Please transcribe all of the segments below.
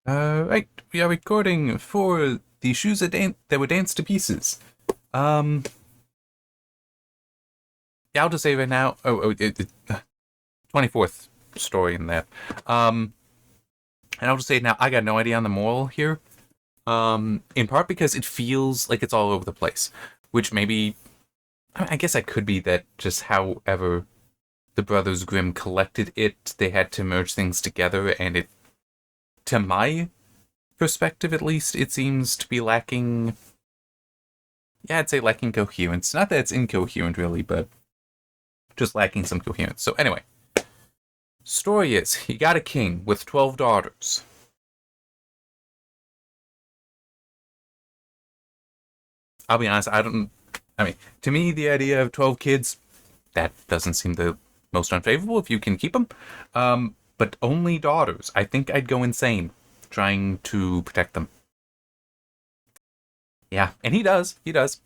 Right, we are recording for the shoes that were danced to pieces. Um, yeah, I'll just say right now. 24th story in that. Um, and I'll just say now, I got no idea on the moral here. In part because it feels like it's all over the place, which maybe, I guess that could be that just however the Brothers Grimm collected it, they had to merge things together, and it, to my perspective at least, it seems to be lacking. Yeah, I'd say lacking coherence. Not that it's incoherent, really, but just lacking some coherence. So, anyway, story is he got a king with 12 daughters. I'll be honest, I mean, to me, the idea of 12 kids, that doesn't seem the most unfavorable if you can keep them. But only daughters. I think I'd go insane trying to protect them. Yeah, and he does. He does.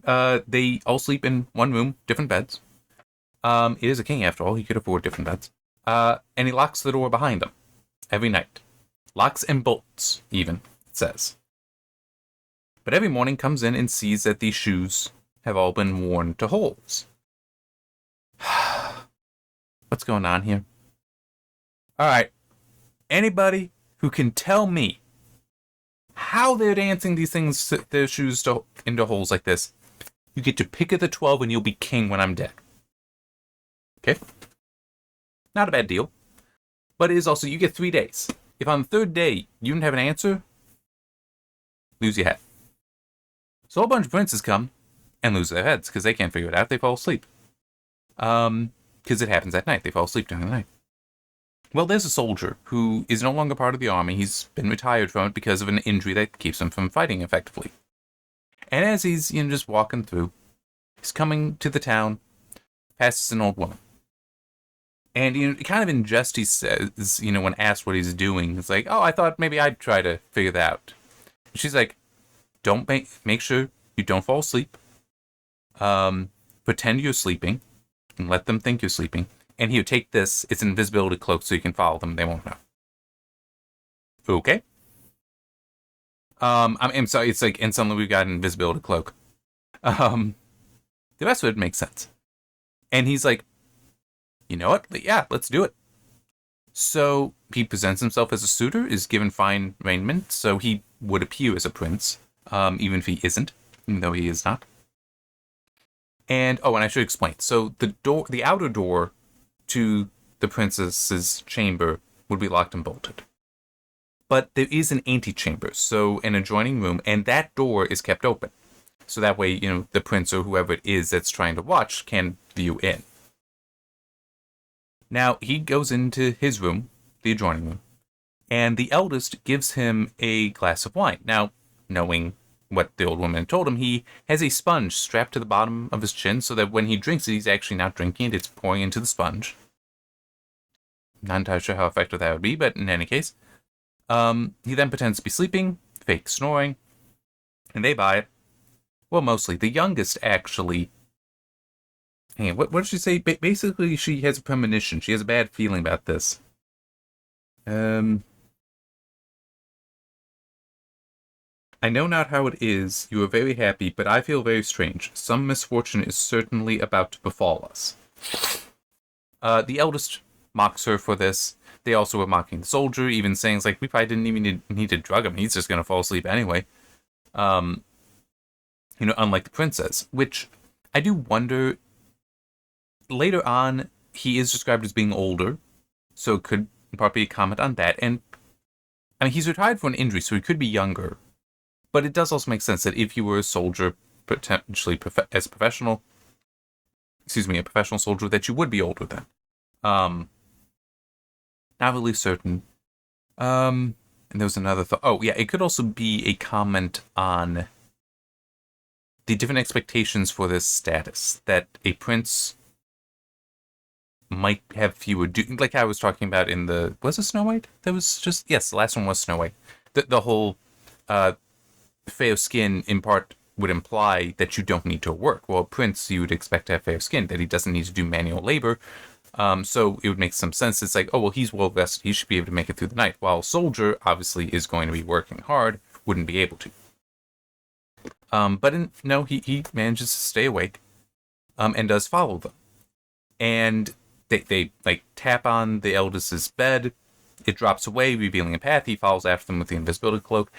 They all sleep in one room, different beds. He is a king after all. He could afford different beds. And he locks the door behind him every night. Locks and bolts, even, it says. But every morning comes in and sees that these shoes have all been worn to holes. What's going on here? Alright, anybody who can tell me how they're dancing these things, their shoes into holes like this, you get to pick of the 12 and you'll be king when I'm dead. Okay? Not a bad deal. But it is also, you get 3 days. If on the third day you don't have an answer, lose your head. So a whole bunch of princes come and lose their heads because they can't figure it out. They fall asleep. Because it happens at night. They fall asleep during the night. Well, there's a soldier who is no longer part of the army. He's been retired from it because of an injury that keeps him from fighting effectively. And as he's just walking through, he's coming to the town, passes an old woman. And, kind of in jest, he says, when asked what he's doing, it's like, oh, I thought maybe I'd try to figure that out. And she's like, don't make sure you don't fall asleep. Pretend you're sleeping and let them think you're sleeping. And he would take this, it's an invisibility cloak so you can follow them. They won't know. Okay. I'm sorry, it's like, and suddenly we've got an invisibility cloak. The rest of it makes sense. And he's like, you know what? Yeah, let's do it. So he presents himself as a suitor, is given fine raiment, so he would appear as a prince, even if he isn't, even though he is not. And and I should explain. So the outer door to the princess's chamber would be locked and bolted. But there is an antechamber, so an adjoining room, and that door is kept open. So that way, the prince or whoever it is that's trying to watch can view in. Now, he goes into his room, the adjoining room, and the eldest gives him a glass of wine. Now, knowing what the old woman told him, he has a sponge strapped to the bottom of his chin so that when he drinks it, he's actually not drinking it, it's pouring into the sponge. Not entirely sure how effective that would be, but in any case. He then pretends to be sleeping, fake snoring, and they buy it. Well, mostly. The youngest, actually. Hang on, what did she say? Basically, she has a premonition. She has a bad feeling about this. I know not how it is. You are very happy, but I feel very strange. Some misfortune is certainly about to befall us. The eldest mocks her for this. They also were mocking the soldier, even saying, like, we probably didn't even need to drug him. He's just going to fall asleep anyway. Unlike the princess, which I do wonder. Later on, he is described as being older, so it could probably comment on that. And, I mean, he's retired for an injury, so he could be younger. But it does also make sense that if you were a soldier, potentially as a professional soldier, that you would be older then. Not really certain. And there was another thought. Oh, yeah, it could also be a comment on the different expectations for this status. That a prince might have fewer like I was talking about in the... Was it Snow White? There was just... Yes, the last one was Snow White. The whole fair skin, in part, would imply that you don't need to work. Well, a prince, you would expect to have fair skin, that he doesn't need to do manual labor, So it would make some sense. It's like, oh, well, he's well vested. He should be able to make it through the night. While a soldier, obviously, is going to be working hard, wouldn't be able to. No, he manages to stay awake and does follow them. And they like tap on the eldest's bed. It drops away, revealing a path. He follows after them with the invisibility cloak.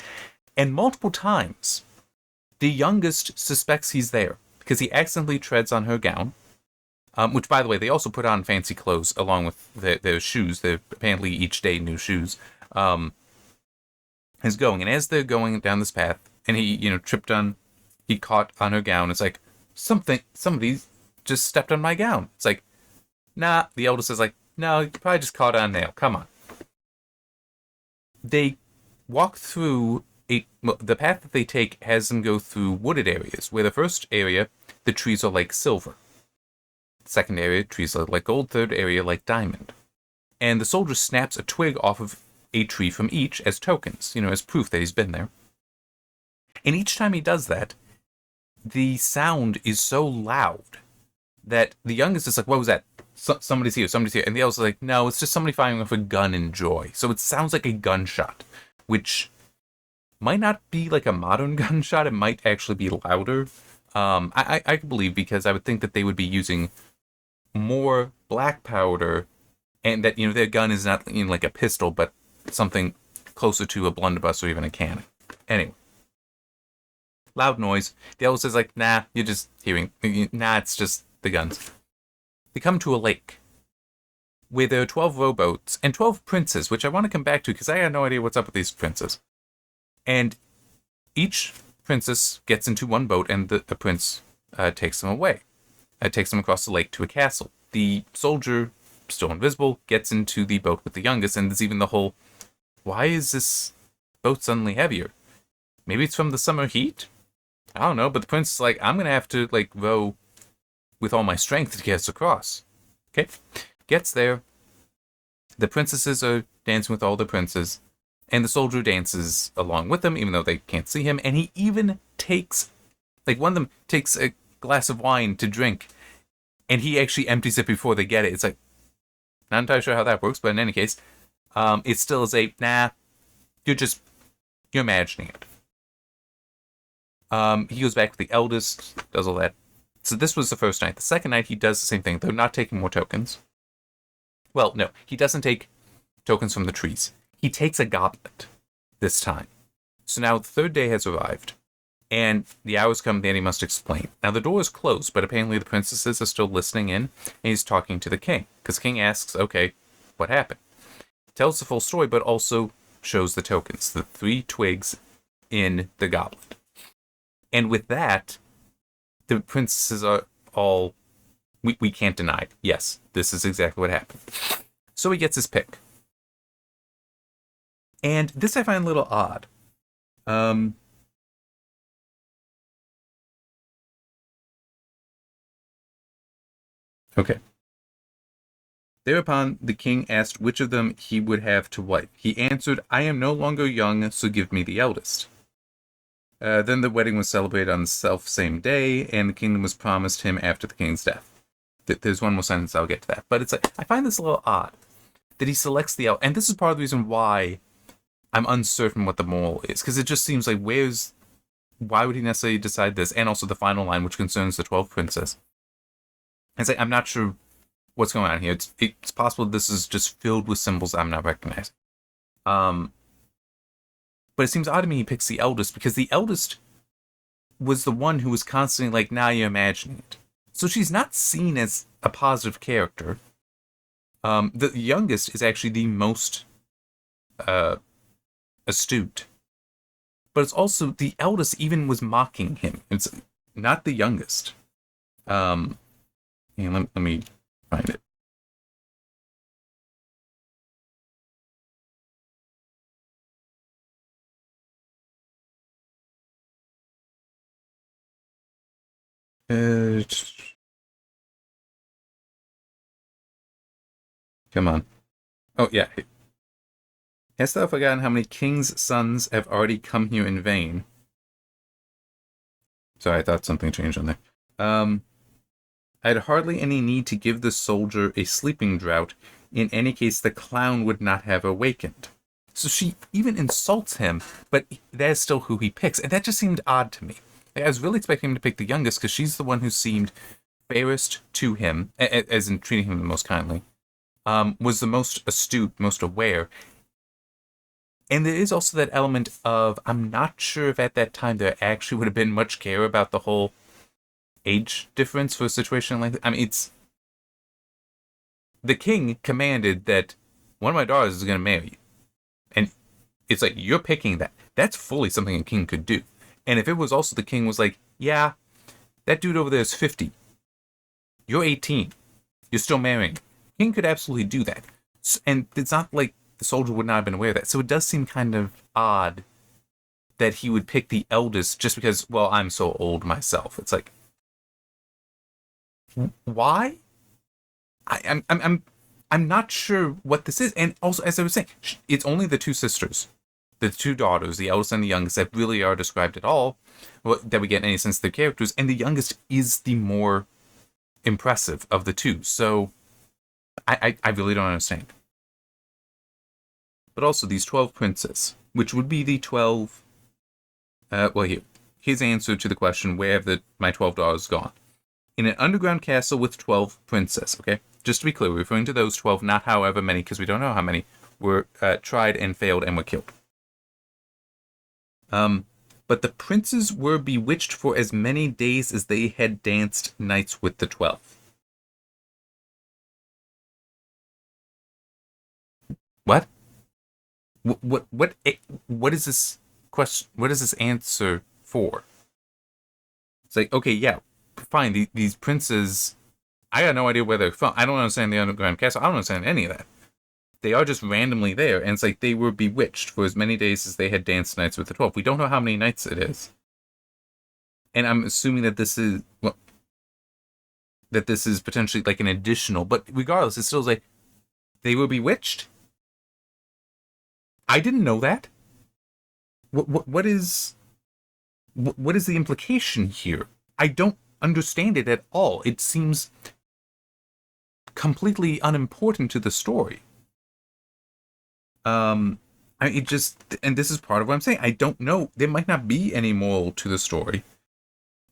And multiple times, the youngest suspects he's there because he accidentally treads on her gown. Which, by the way, they also put on fancy clothes along with their shoes. They're apparently each day new shoes. Is going. And as they're going down this path, and he, he caught on her gown. It's like, somebody just stepped on my gown. It's like, nah. The eldest is like, no, you probably just caught on a nail. Come on. They walk through the path that they take has them go through wooded areas, where the first area, the trees are like silver. Second area, trees are like gold. Third area, like diamond. And the soldier snaps a twig off of a tree from each as tokens, as proof that he's been there. And each time he does that, the sound is so loud that the youngest is like, what was that? Somebody's here. And the eldest is like, no, it's just somebody firing off a gun in joy. So it sounds like a gunshot, which might not be like a modern gunshot. It might actually be louder. I believe, because I would think that they would be using more black powder, and that their gun is not like a pistol, but something closer to a blunderbuss or even a cannon. Anyway, loud noise. The eldest is like, nah, you're just hearing. Nah, it's just the guns. They come to a lake where there are 12 rowboats and 12 princes, which I want to come back to because I had no idea what's up with these princes. And each princess gets into one boat, and the prince takes them away. Takes them across the lake to a castle. The soldier, still invisible, gets into the boat with the youngest, and there's even the whole, why is this boat suddenly heavier? Maybe it's from the summer heat? I don't know, but the prince is like, I'm going to have to row with all my strength to get us across. Okay, gets there. The princesses are dancing with all the princes, and the soldier dances along with them, even though they can't see him, and he even takes, one of them takes a glass of wine to drink, and he actually empties it before they get it. It's like, not entirely sure how that works, but in any case, it still is nah, you're imagining it. He goes back with the eldest, does all that. So this was the first night. The second night, he does the same thing, though not taking more tokens. Well, no, he doesn't take tokens from the trees. He takes a goblet this time. So now the third day has arrived, and the hours come that he must explain. Now the door is closed, but apparently the princesses are still listening in, and he's talking to the king. Because the king asks, okay, what happened? Tells the full story, but also shows the tokens, the 3 twigs in the goblet. And with that, the princesses are all, we can't deny it. Yes, this is exactly what happened. So he gets his pick. And this I find a little odd. Okay. Thereupon the king asked which of them he would have to wife. He answered, I am no longer young, so give me the eldest. Then the wedding was celebrated on the self-same day, and the kingdom was promised him after the king's death. There's one more sentence, I'll get to that. But it's like, I find this a little odd, that he selects the eldest. And this is part of the reason why I'm uncertain what the moral is, because it just seems like, why would he necessarily decide this? And also the final line, which concerns the 12 princes. It's like, I'm not sure what's going on here. It's possible this is just filled with symbols I'm not recognizing. But it seems odd to me he picks the eldest, because the eldest was the one who was constantly like, now you're imagining it. So she's not seen as a positive character. The youngest is actually the most astute. But it's also, the eldest even was mocking him. It's not the youngest. Let me find it. Come on. Oh, yeah. Hast thou forgotten how many kings' sons have already come here in vain? Sorry, I thought something changed on there. I had hardly any need to give the soldier a sleeping draught. In any case, the clown would not have awakened. So she even insults him, but that's still who he picks. And that just seemed odd to me. I was really expecting him to pick the youngest because she's the one who seemed fairest to him, as in treating him the most kindly, was the most astute, most aware. And there is also that element of, I'm not sure if at that time there actually would have been much care about the whole age difference for a situation like that. I mean, it's... The king commanded that one of my daughters is going to marry you. And it's like, you're picking that. That's fully something a king could do. And if it was also the king was like, yeah, that dude over there is 50. You're 18. You're still marrying. King could absolutely do that. And it's not like the soldier would not have been aware of that. So it does seem kind of odd that he would pick the eldest just because, well, I'm so old myself. It's like, why? I'm not sure what this is. And also, as I was saying, it's only the two sisters, the two daughters, the eldest and the youngest, that really are described at all, that we get any sense of their characters. And the youngest is the more impressive of the two. So I really don't understand. But also these 12 princes, which would be the 12... here. His answer to the question, where have my 12 daughters gone? In an underground castle with 12 princes, okay? Just to be clear, we're referring to those 12, not however many, because we don't know how many were tried and failed and were killed. But the princes were bewitched for as many days as they had danced nights with the 12. What? What is this question? What is this answer for? It's like, okay, yeah, fine. These princes, I got no idea where they're from. I don't understand the underground castle. I don't understand any of that. They are just randomly there, and it's like they were bewitched for as many days as they had danced nights with the 12. We don't know how many nights it is, and I'm assuming that this is potentially like an additional. But regardless, it's still like they were bewitched. I didn't know that. What is the implication here? I don't understand it at all. It seems completely unimportant to the story. And this is part of what I'm saying. I don't know. There might not be any moral to the story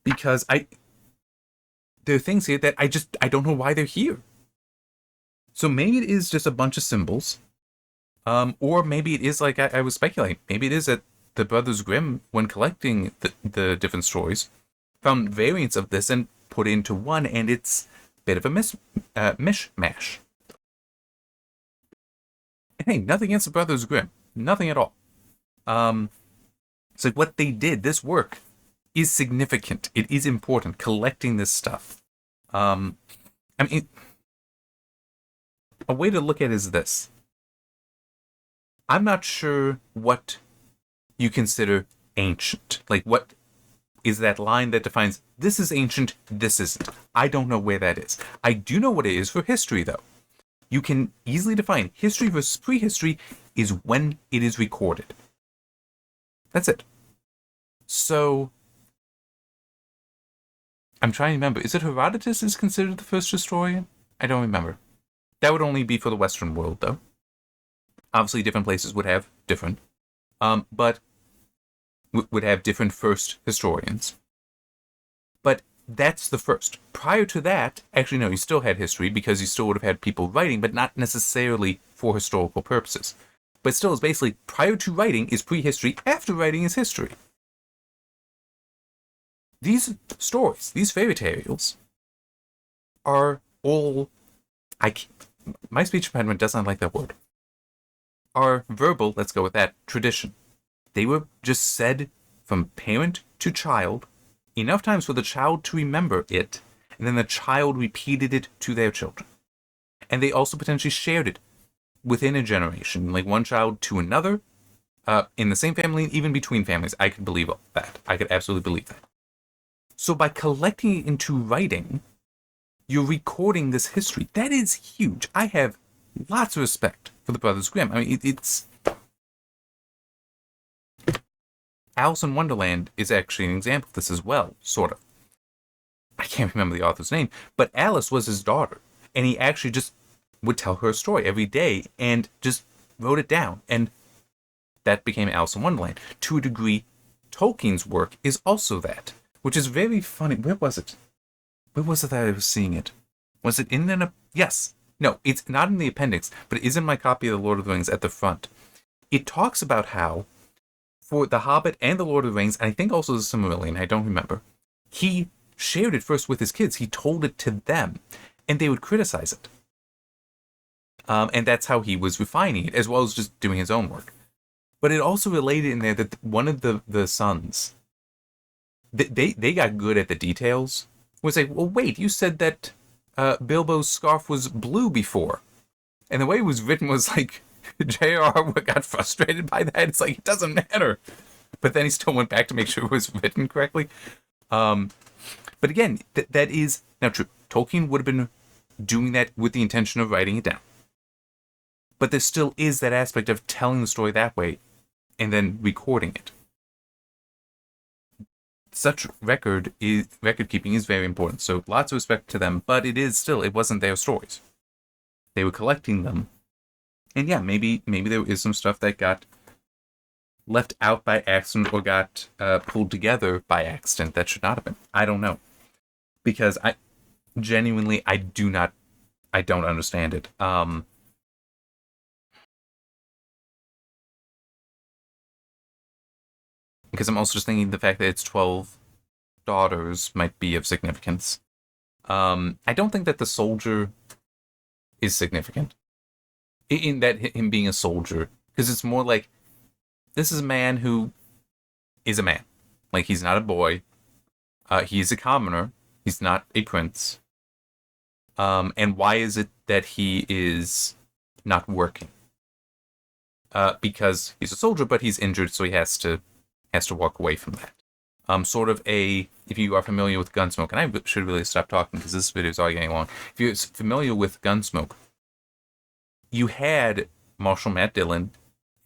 because there are things here that I don't know why they're here. So maybe it is just a bunch of symbols. Or maybe it is like I was speculating. Maybe it is that the Brothers Grimm, when collecting the different stories, found variants of this and put it into one, and it's a bit of a mishmash. And hey, nothing against the Brothers Grimm. Nothing at all. It's like what they did, this work, is significant. It is important, collecting this stuff. I mean, a way to look at it is this. I'm not sure what you consider ancient. Like, what is that line that defines this is ancient, this isn't? I don't know where that is. I do know what it is for history, though. You can easily define history versus prehistory is when it is recorded. That's it. So, I'm trying to remember. Is it Herodotus is considered the first historian? I don't remember. That would only be for the Western world, though. Obviously, different places would have different, but would have different first historians. But that's the first. Prior to that, actually, no, you still had history because you still would have had people writing, but not necessarily for historical purposes. But still, it's basically prior to writing is prehistory, after writing is history. These stories, these fairy tales, are all... my speech impediment does not like that word. Are verbal, let's go with that, tradition. They were just said from parent to child, enough times for the child to remember it, and then the child repeated it to their children. And they also potentially shared it within a generation, like one child to another, in the same family, even between families. I could believe that. I could absolutely believe that. So by collecting it into writing, you're recording this history. That is huge. I have lots of respect for the Brothers Grimm. I mean, it's... Alice in Wonderland is actually an example of this as well, sort of. I can't remember the author's name, but Alice was his daughter. And he actually just would tell her a story every day and just wrote it down. And that became Alice in Wonderland. To a degree, Tolkien's work is also that, which is very funny. Where was it? Where was it that I was seeing it? Was it in an... Yes. No, it's not in the appendix, but it is in my copy of The Lord of the Rings at the front. It talks about how, for The Hobbit and The Lord of the Rings, and I think also The Silmarillion, I don't remember, he shared it first with his kids. He told it to them, and they would criticize it. And that's how he was refining it, as well as just doing his own work. But it also related in there that one of the sons, they got good at the details. Was like, well, wait, you said that Bilbo's scarf was blue before. And the way it was written was like, J.R. got frustrated by that. It's like, it doesn't matter. But then he still went back to make sure it was written correctly. But again, that is now true. Tolkien would have been doing that with the intention of writing it down. But there still is that aspect of telling the story that way and then recording it. Such record keeping is very important. So lots of respect to them, but it wasn't their stories. They were collecting them. And yeah, maybe there is some stuff that got left out by accident or got pulled together by accident that should not have been. I don't know. Because I don't understand it. Because I'm also just thinking the fact that it's 12 daughters might be of significance. I don't think that the soldier is significant. In that him being a soldier. Because it's more like, this is a man who is a man. Like, he's not a boy. He's a commoner. He's not a prince. And why is it that he is not working? Because he's a soldier, but he's injured, so he has to walk away from that. Sort of if you are familiar with Gunsmoke, and I should really stop talking because this video is already getting long. If you're familiar with Gunsmoke, you had Marshal Matt Dillon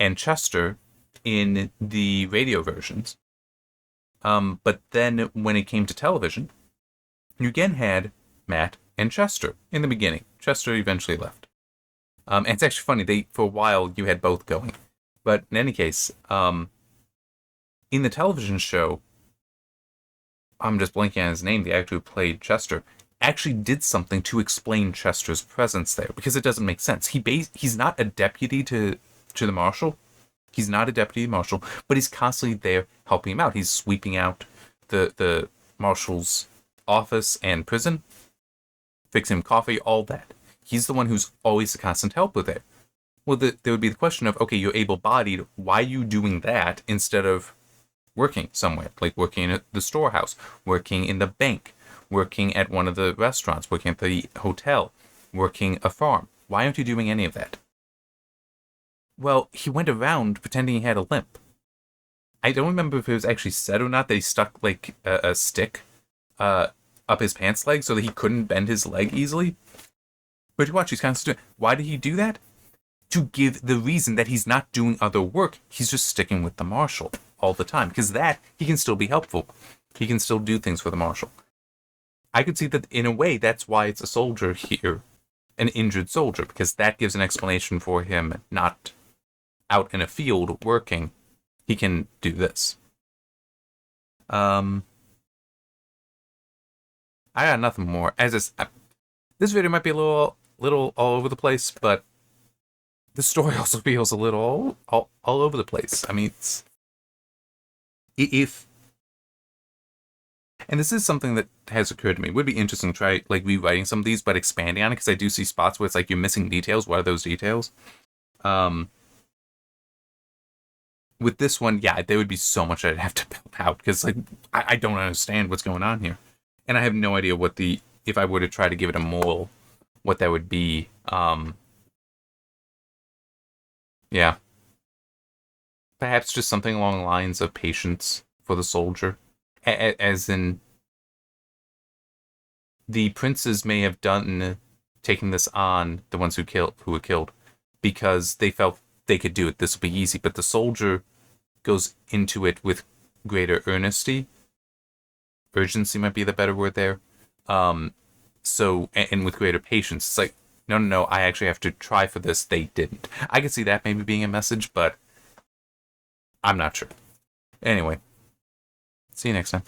and Chester in the radio versions. But then when it came to television, you again had Matt and Chester in the beginning. Chester eventually left. And it's actually funny, for a while you had both going. But in any case, in the television show, I'm just blanking on his name, the actor who played Chester, actually did something to explain Chester's presence there, because it doesn't make sense. He's not a deputy to the marshal. He's not a deputy marshal, but he's constantly there helping him out. He's sweeping out the marshal's office and prison, fixing him coffee, all that. He's the one who's always a constant helper there. Well, there would be the question of, okay, you're able-bodied, why are you doing that instead of working somewhere, like working at the storehouse, working in the bank, working at one of the restaurants, working at the hotel, working a farm? Why aren't you doing any of that? Well, he went around pretending he had a limp. I don't remember if it was actually said or not that he stuck like a stick up his pants leg so that he couldn't bend his leg easily. But you watch, he's constantly doing. Why did he do that? To give the reason that he's not doing other work, he's just sticking with the marshal all the time. Because that, he can still be helpful. He can still do things for the marshal. I could see that, in a way, that's why it's a soldier here. An injured soldier. Because that gives an explanation for him not out in a field working. He can do this. I got nothing more. This video might be a little all over the place, but the story also feels a little all over the place. I mean, and this is something that has occurred to me. It would be interesting to try like rewriting some of these, but expanding on it, because I do see spots where it's like you're missing details. What are those details? With this one, yeah, there would be so much I'd have to build out, because like I don't understand what's going on here, and I have no idea if I were to try to give it a moral, what that would be. Yeah. Perhaps just something along the lines of patience for the soldier. As in, the princes may have taken this on, the ones who were killed, because they felt they could do it. This will be easy. But the soldier goes into it with greater urgency might be the better word there. So, and with greater patience. It's like, no, I actually have to try for this. They didn't. I could see that maybe being a message, but I'm not sure. Anyway, see you next time.